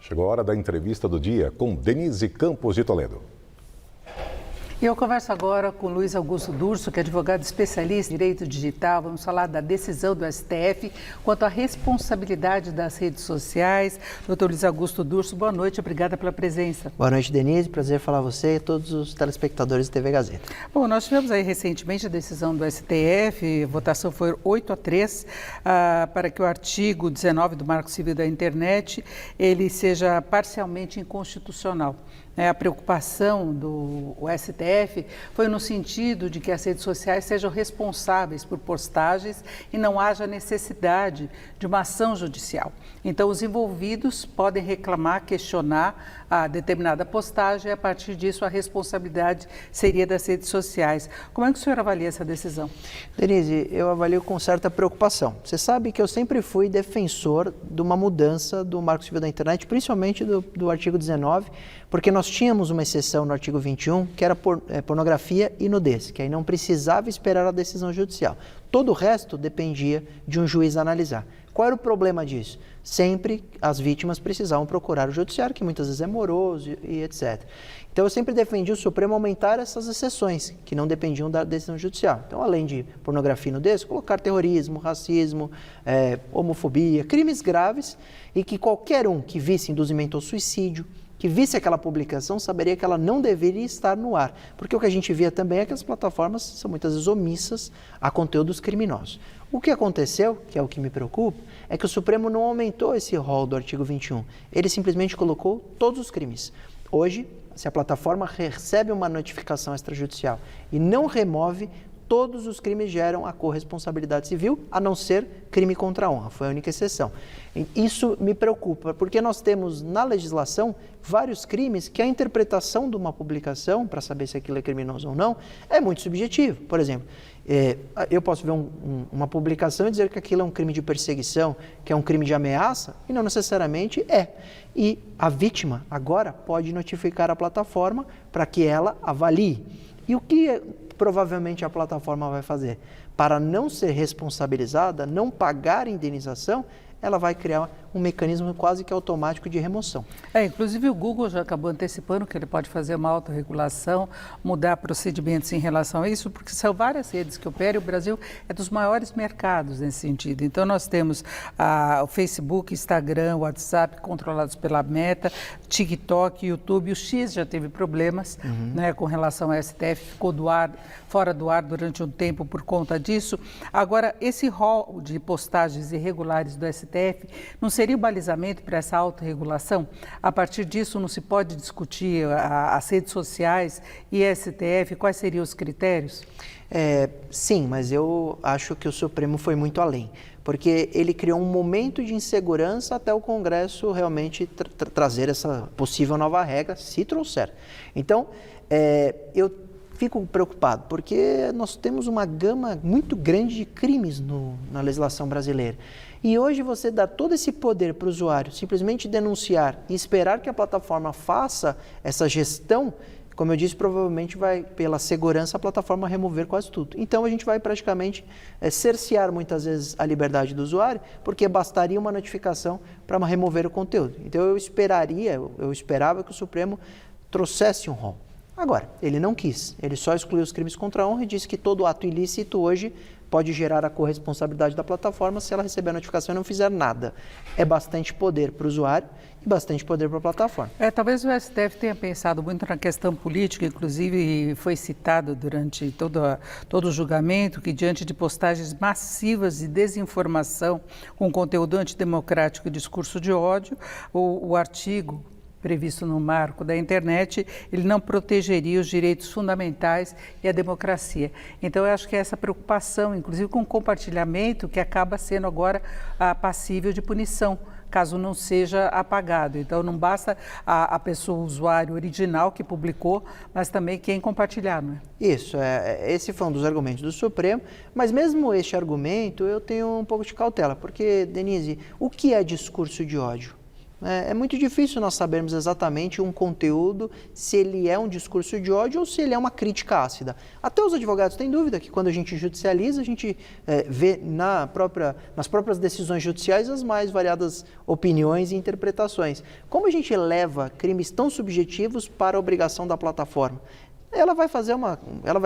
Chegou a hora da entrevista do dia com Denise Campos de Toledo. E eu converso agora com Luiz Augusto Durso, que é advogado especialista em direito digital. Vamos falar da decisão do STF quanto à responsabilidade das redes sociais. Doutor Luiz Augusto Durso, boa noite, obrigada pela presença. Boa noite, Denise, prazer falar com você e todos os telespectadores da TV Gazeta. Bom, nós tivemos aí recentemente a decisão do STF, a votação foi 8-3, para que o artigo 19 do Marco Civil da Internet, ele seja parcialmente inconstitucional. A preocupação do STF foi no sentido de que as redes sociais sejam responsáveis por postagens e não haja necessidade de uma ação judicial. Então, os envolvidos podem reclamar, questionar a determinada postagem e, a partir disso, a responsabilidade seria das redes sociais. Como é que o senhor avalia essa decisão? Denise, eu avalio com certa preocupação. Você sabe que eu sempre fui defensor de uma mudança do Marco Civil da Internet, principalmente do artigo 19, porque nós tínhamos uma exceção no artigo 21, que era pornografia e nudez, que aí não precisava esperar a decisão judicial. Todo o resto dependia de um juiz analisar. Qual era o problema disso? Sempre as vítimas precisavam procurar o judiciário, que muitas vezes é moroso e etc. Então eu sempre defendi o Supremo aumentar essas exceções, que não dependiam da decisão judicial. Então, além de pornografia e nudez, colocar terrorismo, racismo, homofobia, crimes graves, e que qualquer um que visse induzimento ao suicídio, que visse aquela publicação, saberia que ela não deveria estar no ar. Porque o que a gente via também é que as plataformas são muitas vezes omissas a conteúdos criminosos. O que aconteceu, que é o que me preocupa, é que o Supremo não aumentou esse rol do artigo 21. Ele simplesmente colocou todos os crimes. Hoje, se a plataforma recebe uma notificação extrajudicial e não remove, todos os crimes geram a corresponsabilidade civil, a não ser crime contra a honra, foi a única exceção. Isso me preocupa, porque nós temos na legislação vários crimes que a interpretação de uma publicação, para saber se aquilo é criminoso ou não, é muito subjetivo. Por exemplo, eu posso ver uma publicação e dizer que aquilo é um crime de perseguição, que é um crime de ameaça, e não necessariamente é. E a vítima agora pode notificar a plataforma para que ela avalie. E o que provavelmente a plataforma vai fazer? Para não ser responsabilizada, não pagar indenização, ela vai criar um mecanismo quase que automático de remoção. Inclusive o Google já acabou antecipando que ele pode fazer uma autorregulação, mudar procedimentos em relação a isso, porque são várias redes que operam e o Brasil é dos maiores mercados nesse sentido. Então nós temos o Facebook, Instagram, WhatsApp controlados pela Meta, TikTok, YouTube. O X já teve problemas com relação ao STF, ficou fora do ar durante um tempo por conta disso. Agora, esse rol de postagens irregulares do STF não seria o balizamento para essa autorregulação? A partir disso, não se pode discutir as redes sociais e STF? Quais seriam os critérios? Sim, mas eu acho que o Supremo foi muito além, porque ele criou um momento de insegurança até o Congresso realmente trazer essa possível nova regra, se trouxer. Então, eu fico preocupado, porque nós temos uma gama muito grande de crimes na legislação brasileira. E hoje você dá todo esse poder para o usuário simplesmente denunciar e esperar que a plataforma faça essa gestão, como eu disse, provavelmente vai, pela segurança, a plataforma remover quase tudo. Então a gente vai praticamente cercear muitas vezes a liberdade do usuário, porque bastaria uma notificação para remover o conteúdo. Então eu esperava que o Supremo trouxesse um rol. Agora, ele não quis, ele só excluiu os crimes contra a honra e disse que todo ato ilícito hoje pode gerar a corresponsabilidade da plataforma se ela receber a notificação e não fizer nada. É bastante poder para o usuário e bastante poder para a plataforma. Talvez o STF tenha pensado muito na questão política, inclusive foi citado durante todo o julgamento que, diante de postagens massivas de desinformação com conteúdo antidemocrático e discurso de ódio, o artigo previsto no marco da internet, ele não protegeria os direitos fundamentais e a democracia. Então, eu acho que essa preocupação, inclusive com o compartilhamento, que acaba sendo agora passível de punição, caso não seja apagado. Então, não basta a pessoa, o usuário original que publicou, mas também quem compartilhar, não é? Isso, esse foi um dos argumentos do Supremo, mas mesmo este argumento eu tenho um pouco de cautela, porque, Denise, o que é discurso de ódio? É muito difícil nós sabermos exatamente um conteúdo, se ele é um discurso de ódio ou se ele é uma crítica ácida. Até os advogados têm dúvida que quando a gente judicializa, a gente vê nas próprias decisões judiciais as mais variadas opiniões e interpretações. Como a gente leva crimes tão subjetivos para a obrigação da plataforma? Ela vai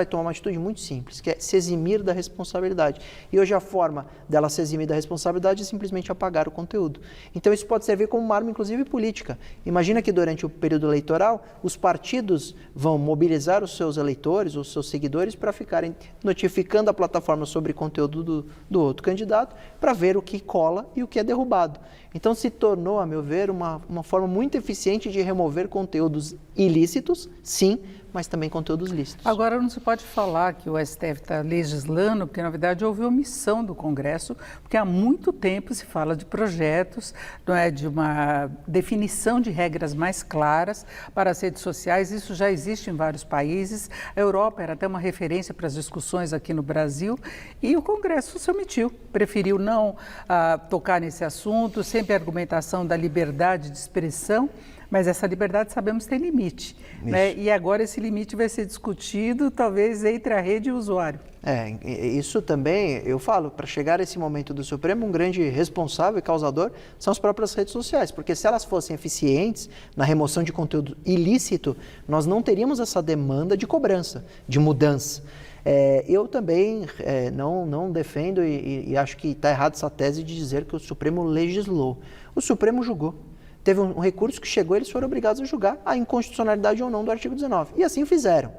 tomar uma atitude muito simples, que é se eximir da responsabilidade. E hoje a forma dela se eximir da responsabilidade é simplesmente apagar o conteúdo. Então isso pode servir como uma arma, inclusive, política. Imagina que durante o período eleitoral, os partidos vão mobilizar os seus eleitores, os seus seguidores, para ficarem notificando a plataforma sobre conteúdo do outro candidato, para ver o que cola e o que é derrubado. Então se tornou, a meu ver, uma forma muito eficiente de remover conteúdos ilícitos, sim, mas também conteúdos lícitos. Agora, não se pode falar que o STF está legislando, porque, na verdade, houve omissão do Congresso, porque há muito tempo se fala de projetos, não é, de uma definição de regras mais claras para as redes sociais. Isso já existe em vários países. A Europa era até uma referência para as discussões aqui no Brasil, e o Congresso se omitiu, preferiu não tocar nesse assunto, sempre a argumentação da liberdade de expressão. Mas essa liberdade, sabemos, tem limite, né? E agora esse limite vai ser discutido, talvez, entre a rede e o usuário. Isso também, eu falo, para chegar a esse momento do Supremo, um grande responsável e causador são as próprias redes sociais, porque se elas fossem eficientes na remoção de conteúdo ilícito, nós não teríamos essa demanda de cobrança, de mudança. Eu também não defendo e acho que está errado essa tese de dizer que o Supremo legislou. O Supremo julgou. Teve um recurso que chegou, eles foram obrigados a julgar a inconstitucionalidade ou não do artigo 19. E assim fizeram.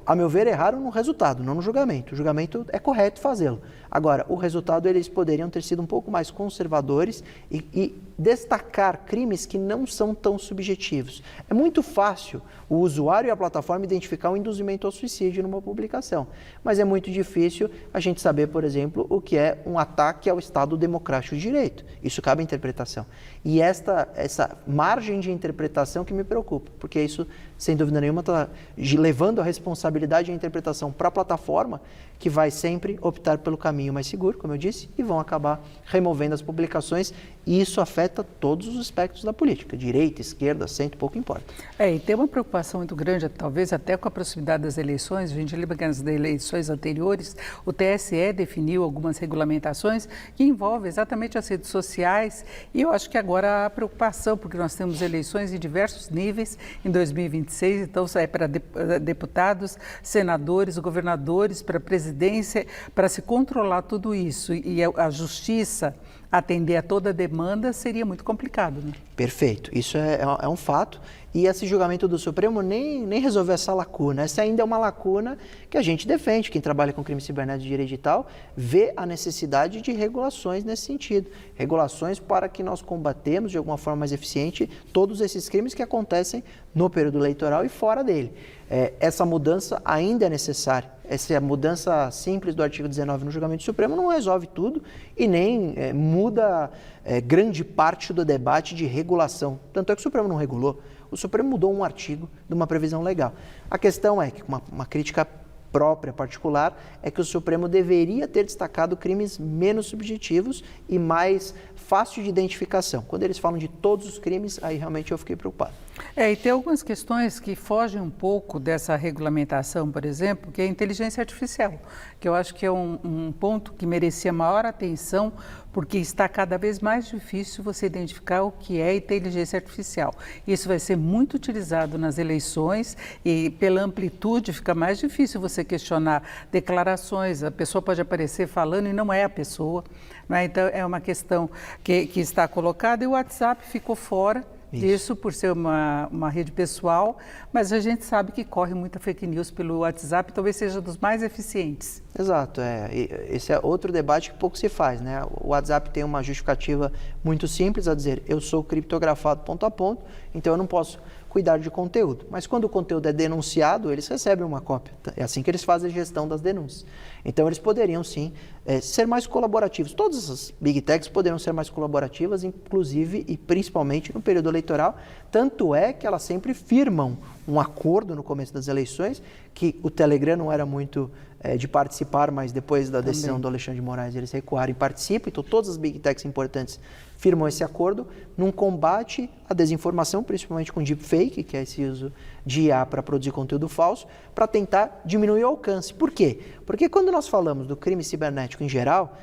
A meu ver, erraram no resultado, não no julgamento. O julgamento é correto fazê-lo. Agora, o resultado, eles poderiam ter sido um pouco mais conservadores e destacar crimes que não são tão subjetivos. É muito fácil o usuário e a plataforma identificar um induzimento ao suicídio numa publicação, mas é muito difícil a gente saber, por exemplo, o que é um ataque ao Estado Democrático de Direito. Isso cabe à interpretação. E essa margem de interpretação que me preocupa, porque isso, sem dúvida nenhuma, está levando a responsabilidade e a interpretação para a plataforma, que vai sempre optar pelo caminho mais seguro, como eu disse, e vão acabar removendo as publicações, e isso afeta todos os aspectos da política, direita, esquerda, centro, pouco importa. E tem uma preocupação muito grande, talvez até com a proximidade das eleições. A gente lembra que nas eleições anteriores, o TSE definiu algumas regulamentações que envolvem exatamente as redes sociais, e eu acho que agora há preocupação, porque nós temos eleições em diversos níveis em 2026, então é para deputados, senadores, governadores, para presidência, para se controlar tudo isso e a justiça atender a toda a demanda seria muito complicado, né? Perfeito, isso é um fato. E esse julgamento do Supremo nem resolveu essa lacuna. Essa ainda é uma lacuna que a gente defende. Quem trabalha com crime cibernético de direito digital vê a necessidade de regulações nesse sentido. Regulações para que nós combatemos de alguma forma mais eficiente todos esses crimes que acontecem no período eleitoral e fora dele. Essa mudança ainda é necessária. Essa mudança simples do artigo 19 no julgamento do Supremo não resolve tudo e nem muda grande parte do debate de regulação. Tanto é que o Supremo não regulou. O Supremo mudou um artigo de uma previsão legal. A questão é que uma crítica própria, particular, é que o Supremo deveria ter destacado crimes menos subjetivos e mais fácil de identificação. Quando eles falam de todos os crimes, aí realmente eu fiquei preocupado. E tem algumas questões que fogem um pouco dessa regulamentação, por exemplo, que é a inteligência artificial, que eu acho que é um ponto que merecia maior atenção, porque está cada vez mais difícil você identificar o que é inteligência artificial. Isso vai ser muito utilizado nas eleições e pela amplitude fica mais difícil você questionar declarações, a pessoa pode aparecer falando e não é a pessoa, né? Então é uma questão que está colocada e o WhatsApp ficou fora. Isso por ser uma rede pessoal, mas a gente sabe que corre muita fake news pelo WhatsApp, talvez seja dos mais eficientes. Exato, esse é outro debate que pouco se faz, né? O WhatsApp tem uma justificativa muito simples a dizer, eu sou criptografado ponto a ponto, então eu não posso cuidar de conteúdo. Mas quando o conteúdo é denunciado, eles recebem uma cópia. É assim que eles fazem a gestão das denúncias. Então eles poderiam sim ser mais colaborativos. Todas as Big Techs poderiam ser mais colaborativas, inclusive e principalmente no período eleitoral. Tanto é que elas sempre firmam um acordo no começo das eleições, que o Telegram não era muito de participar, mas depois da decisão do Alexandre de Moraes eles recuaram e participam, então todas as Big Techs importantes firmam esse acordo num combate à desinformação, principalmente com deepfake, que é esse uso de IA para produzir conteúdo falso, para tentar diminuir o alcance. Por quê? Porque quando nós falamos do crime cibernético em geral,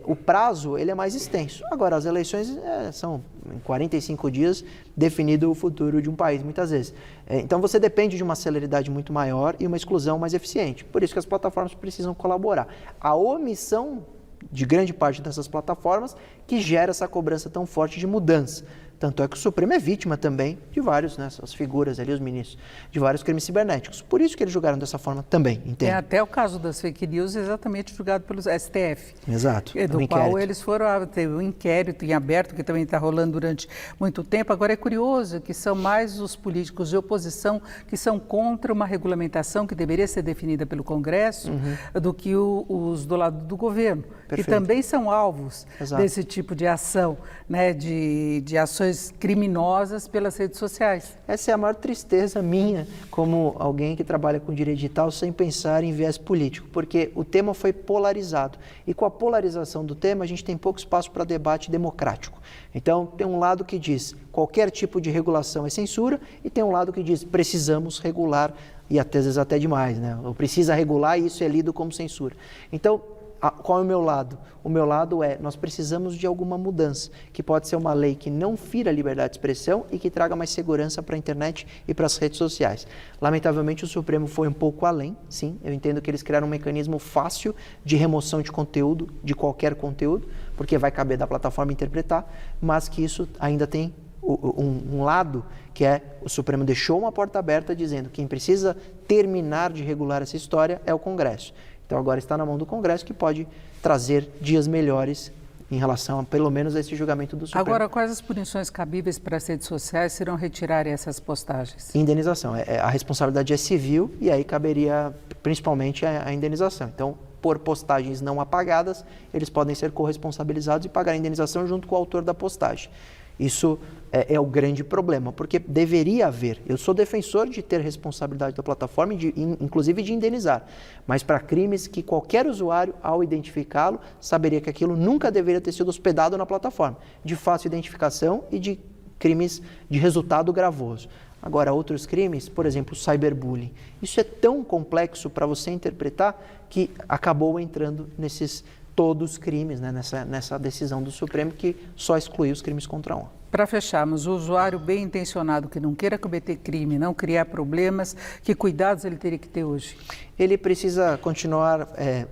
o prazo ele é mais extenso. Agora, as eleições são em 45 dias definido o futuro de um país, muitas vezes. Então, você depende de uma celeridade muito maior e uma exclusão mais eficiente. Por isso que as plataformas precisam colaborar. A omissão de grande parte dessas plataformas que gera essa cobrança tão forte de mudança. Tanto é que o Supremo é vítima também de vários, né, as figuras ali, os ministros, de vários crimes cibernéticos. Por isso que eles julgaram dessa forma também, entende? Tem até o caso das fake news exatamente julgado pelo STF. Exato. Do qual eles foram, teve um inquérito em aberto que também está rolando durante muito tempo. Agora é curioso que são mais os políticos de oposição que são contra uma regulamentação que deveria ser definida pelo Congresso do que os do lado do governo. Perfeito. Que também são alvos Exato. desse tipo de ação, né, de ações criminosas pelas redes sociais. Essa é a maior tristeza minha como alguém que trabalha com direito digital sem pensar em viés político, porque o tema foi polarizado e com a polarização do tema a gente tem pouco espaço para debate democrático. Então tem um lado que diz qualquer tipo de regulação é censura e tem um lado que diz precisamos regular e às vezes até demais, né? Ou precisa regular e isso é lido como censura. Então qual é o meu lado? O meu lado é, nós precisamos de alguma mudança, que pode ser uma lei que não fira a liberdade de expressão e que traga mais segurança para a internet e para as redes sociais. Lamentavelmente, o Supremo foi um pouco além, sim, eu entendo que eles criaram um mecanismo fácil de remoção de conteúdo, de qualquer conteúdo, porque vai caber da plataforma interpretar, mas que isso ainda tem um lado que é o Supremo deixou uma porta aberta dizendo que quem precisa terminar de regular essa história é o Congresso. Então agora está na mão do Congresso que pode trazer dias melhores em relação a, pelo menos, a esse julgamento do Supremo. Agora, quais as punições cabíveis para as redes sociais se não retirarem essas postagens? Indenização. A responsabilidade é civil e aí caberia principalmente a indenização. Então, por postagens não apagadas, eles podem ser corresponsabilizados e pagar a indenização junto com o autor da postagem. Isso é o grande problema, porque deveria haver. Eu sou defensor de ter responsabilidade da plataforma, inclusive de indenizar, mas para crimes que qualquer usuário, ao identificá-lo, saberia que aquilo nunca deveria ter sido hospedado na plataforma, de fácil identificação e de crimes de resultado gravoso. Agora, outros crimes, por exemplo, cyberbullying, isso é tão complexo para você interpretar que acabou entrando nesses todos os crimes, né, nessa decisão do Supremo que só excluiu os crimes contra a honra. Para fecharmos, o usuário bem intencionado que não queira cometer crime, não criar problemas, que cuidados ele teria que ter hoje? Ele precisa continuar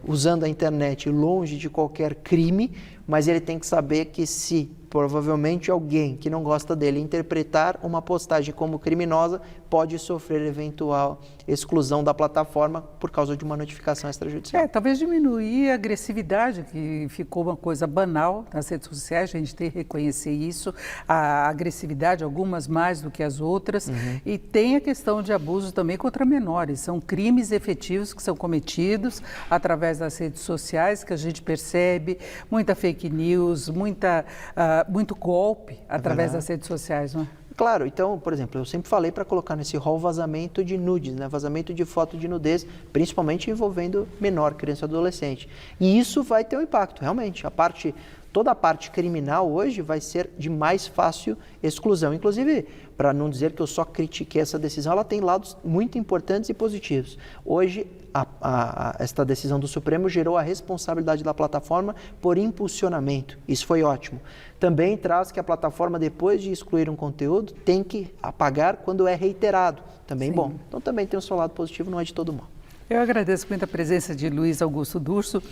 usando a internet longe de qualquer crime, mas ele tem que saber que se provavelmente alguém que não gosta dele interpretar uma postagem como criminosa, pode sofrer eventual exclusão da plataforma por causa de uma notificação extrajudicial. Talvez diminuir a agressividade, que ficou uma coisa banal nas redes sociais, a gente tem que reconhecer isso, a agressividade, algumas mais do que as outras, e tem a questão de abuso também contra menores, são crimes efetivos que são cometidos através das redes sociais, que a gente percebe, muita fake news, muito golpe através das redes sociais, não é? Claro, então, por exemplo, eu sempre falei para colocar nesse rol vazamento de nudes, né? Vazamento de foto de nudez, principalmente envolvendo menor, criança e adolescente. E isso vai ter um impacto, realmente. Toda a parte criminal hoje vai ser de mais fácil exclusão. Inclusive, para não dizer que eu só critiquei essa decisão, ela tem lados muito importantes e positivos. Hoje, esta decisão do Supremo gerou a responsabilidade da plataforma por impulsionamento. Isso foi ótimo. Também traz que a plataforma, depois de excluir um conteúdo, tem que apagar quando é reiterado. Também bom. Então também tem o seu lado positivo, não é de todo mal. Eu agradeço muito a presença de Luiz Augusto Durso,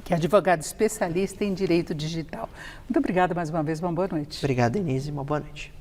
que é advogado especialista em direito digital. Muito obrigada mais uma vez, uma boa noite. Obrigado, Denise, uma boa noite.